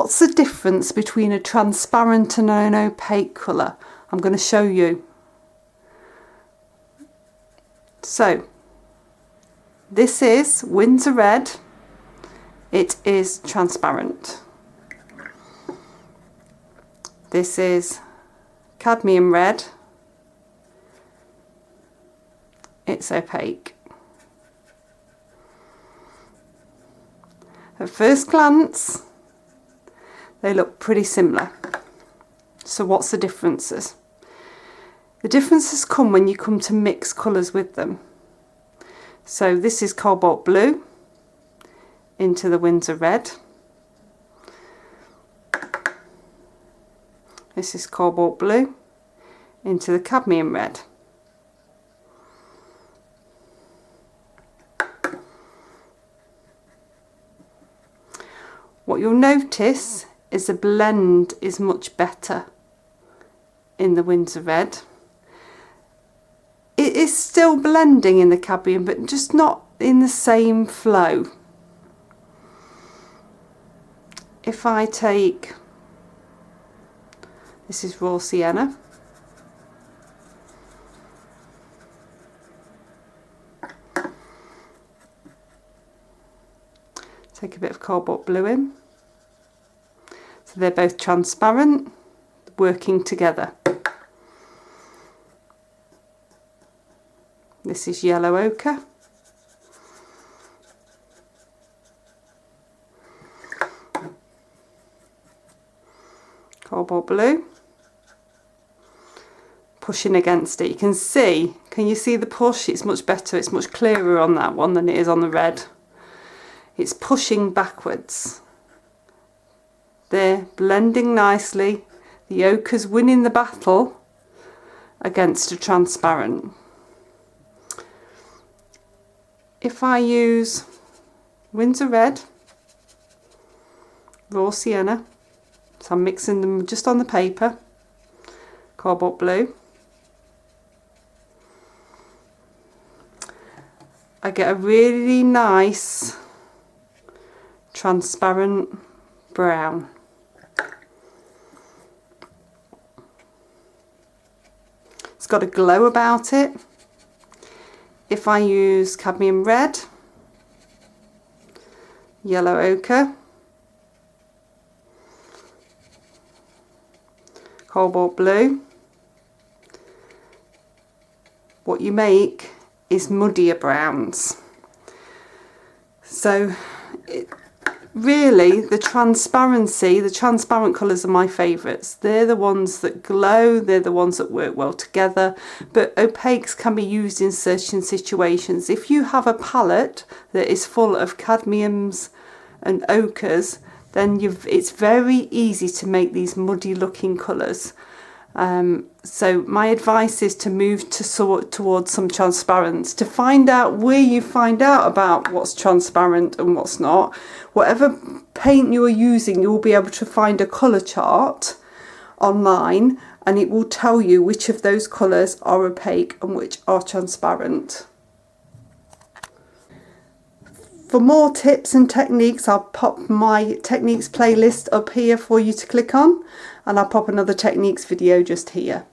What's the difference between a transparent and an opaque colour? I'm going to show you. So this is Winsor Red. It is transparent. This is Cadmium Red. It's opaque. At first glance, they look pretty similar. So what's the differences? The differences come when you come to mix colours with them. So this is Cobalt Blue into the Winsor Red. This is Cobalt Blue into the Cadmium Red. What you'll notice is the blend is much better in the Winsor Red. It is still blending in the cadmium, but just not in the same flow. If I take, this is Raw Sienna. Take a bit of Cobalt Blue in. So they're both transparent, working together. This is Yellow Ochre. Cobalt Blue. Pushing against it. You can see, can you see the push? It's much better, it's much clearer on that one than it is on the red. It's pushing backwards. They're blending nicely. The ochre's winning the battle against a transparent. If I use Winsor Red, Raw Sienna, so I'm mixing them just on the paper, Cobalt Blue, I get a really nice transparent brown. It's got a glow about it. If I use Cadmium Red, Yellow Ochre, Cobalt Blue, what you make is muddier browns. So really the transparent colours are my favourites. They're the ones that glow, they're the ones that work well together, but opaques can be used in certain situations. If you have a palette that is full of cadmiums and ochres, then it's very easy to make these muddy looking colours. So my advice is to move towards some transparents. To find out where you find out about what's transparent and what's not, whatever paint you're using, you'll be able to find a colour chart online and it will tell you which of those colours are opaque and which are transparent. For more tips and techniques, I'll pop my techniques playlist up here for you to click on, and I'll pop another techniques video just here.